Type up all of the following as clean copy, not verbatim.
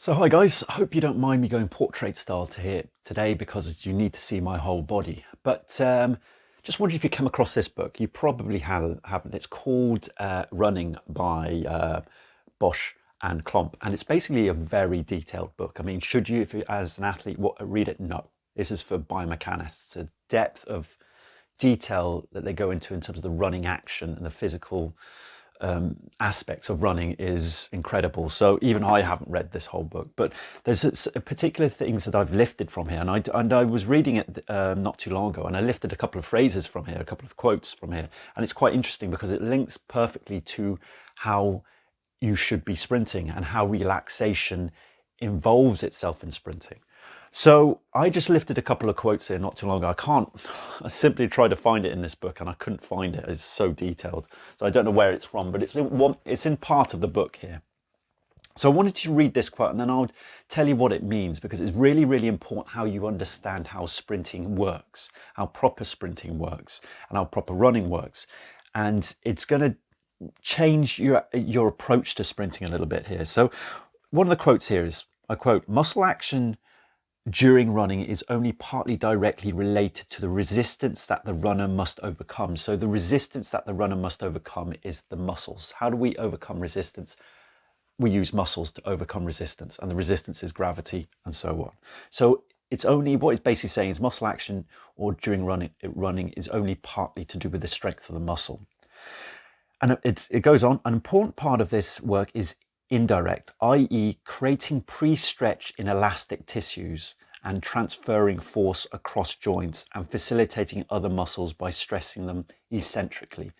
So hi guys, I hope you don't mind me going portrait style to here today because you need to see my whole body. But just wondering if you come across this book. You probably haven't. It's called Running by Bosch and Klomp, and it's basically a very detailed book. I mean, should you, if you as an athlete, read it? No. This is for biomechanists. The depth of detail that they go into in terms of the running action and the physical aspects of running is incredible. So even I haven't read this whole book, but there's particular things that I've lifted from here, and I was reading it not too long ago, and I lifted a couple of phrases from here, a couple of quotes from here, and it's quite interesting because it links perfectly to how you should be sprinting and how relaxation involves itself in sprinting. So I just lifted a couple of quotes here not too long ago. I simply tried to find it in this book and I couldn't find it. It's so detailed. So I don't know where it's from, but it's in part of the book here. So I wanted to read this quote and then I'll tell you what it means, because it's really, really important how you understand how sprinting works, how proper sprinting works, and how proper running works. And it's going to change your approach to sprinting a little bit here. So one of the quotes here is, I quote, "Muscle action during running is only partly directly related to the resistance that the runner must overcome." So the resistance that the runner must overcome is the muscles. How do we overcome resistance? We use muscles to overcome resistance, and the resistance is gravity and so on. So it's only, what it's basically saying is muscle action or during running is only partly to do with the strength of the muscle. And it goes on, an important part of this work is indirect, i.e. creating pre-stretch in elastic tissues and transferring force across joints and facilitating other muscles by stressing them eccentrically.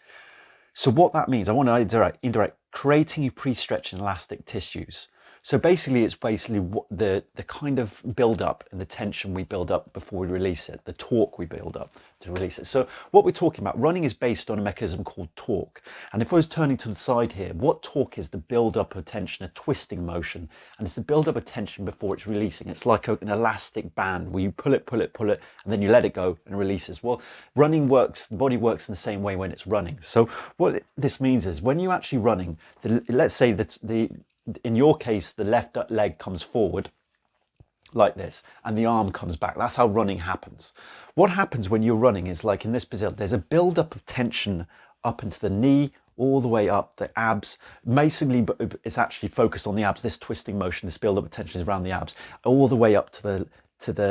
So what that means, I want to indirect, creating pre-stretch in elastic tissues. So basically it's what the kind of build up and the tension we build up before we release it, the torque we build up to release it. So what we're talking about, running is based on a mechanism called torque. And if I was turning to the side here, what torque is? The build up of tension, a twisting motion. And it's the build up of tension before it's releasing. It's like an elastic band where you pull it, and then you let it go and it releases. Well, running works, the body works in the same way when it's running. So what this means is when you're actually running, let's say that in your case, the left leg comes forward like this and the arm comes back. That's how running happens. What happens when you're running is, like in this position, there's a build-up of tension up into the knee, all the way up the abs. Basically, it's actually focused on the abs. This twisting motion, this build-up of tension is around the abs, all the way up to the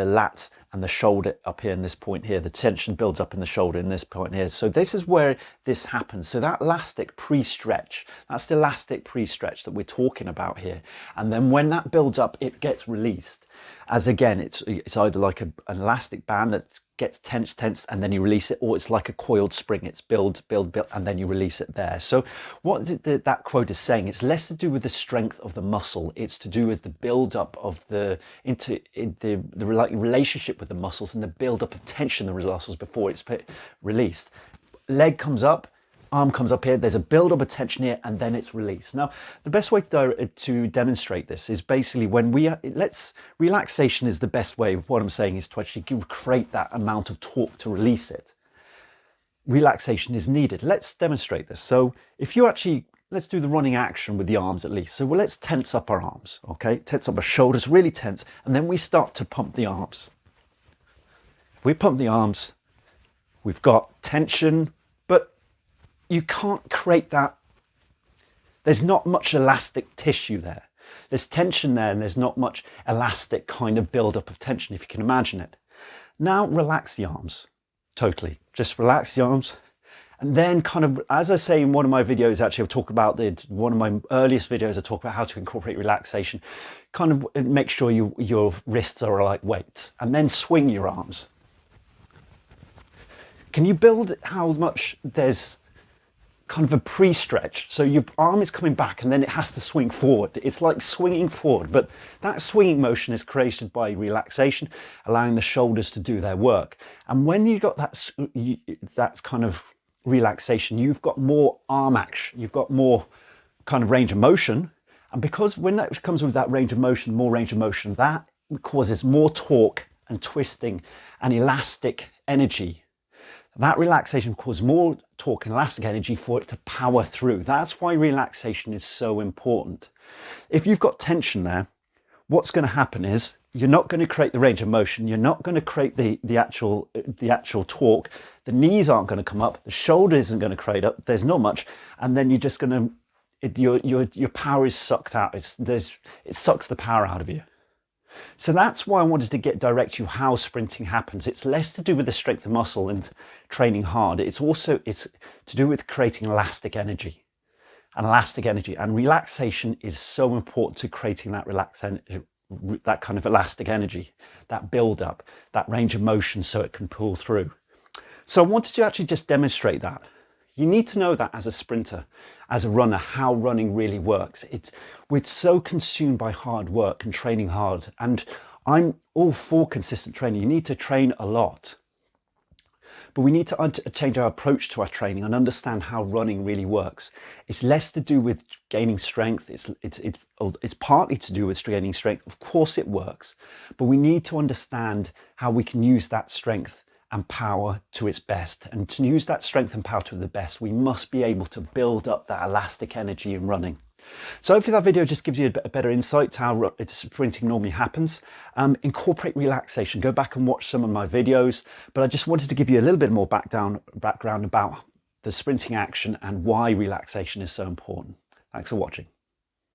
lats and the shoulder up here in this point here. The tension builds up in the shoulder in this point here. So this is where this happens. So that elastic pre-stretch, that's the elastic pre-stretch that we're talking about here. And then when that builds up, it gets released. As again, it's either like an elastic band that gets tensed, and then you release it, or it's like a coiled spring. It's build, and then you release it there. So what that quote is saying, it's less to do with the strength of the muscle. It's to do with the build up of the relationship with the muscles and the build up of tension in the muscles before it's released. Leg comes up, arm comes up here, there's a build up of tension here, and then it's released. Now, the best way to demonstrate this is basically when relaxation is the best way. What I'm saying is to actually create that amount of torque to release it. Relaxation is needed. Let's demonstrate this. So if you actually, let's do the running action with the arms at least. So let's tense up our arms, okay? Tense up our shoulders, really tense, and then we start to pump the arms. If we pump the arms, we've got tension, but you can't create that. There's not much elastic tissue there. There's tension there and there's not much elastic kind of build up of tension, if you can imagine it. Now relax the arms, totally. Just relax the arms. And then kind of, as I say in one of my videos, actually I'll talk about one of my earliest videos, I talk about how to incorporate relaxation. Kind of make sure your wrists are like weights, and then swing your arms. Can you build how much there's kind of a pre-stretch? So your arm is coming back and then it has to swing forward. It's like swinging forward, but that swinging motion is created by relaxation, allowing the shoulders to do their work. And when you got that kind of relaxation, you've got more arm action, you've got more kind of range of motion. And because when that comes with that range of motion, more range of motion, that causes more torque and twisting and elastic energy. That relaxation causes more torque and elastic energy for it to power through. That's why relaxation is so important. If you've got tension there, what's going to happen is you're not going to create the range of motion. You're not going to create the actual torque. The knees aren't going to come up. The shoulder isn't going to create up. There's not much. And then you're just going to, your power is sucked out. It sucks the power out of you. So that's why I wanted to direct you how sprinting happens. It's less to do with the strength of muscle and training hard. It's to do with creating elastic energy. And relaxation is so important to creating that kind of elastic energy, that build up, that range of motion so it can pull through. So I wanted to actually just demonstrate that. You need to know that as a sprinter, as a runner, how running really works. We're so consumed by hard work and training hard, and I'm all for consistent training. You need to train a lot, but we need to change our approach to our training and understand how running really works. It's less to do with gaining strength. It's partly to do with gaining strength. Of course it works, but we need to understand how we can use that strength and power to its best. And to use that strength and power to the best, we must be able to build up that elastic energy in running. So hopefully that video just gives you a better insight to how sprinting normally happens. Incorporate relaxation. Go back and watch some of my videos, but I just wanted to give you a little bit more background about the sprinting action and why relaxation is so important. Thanks for watching.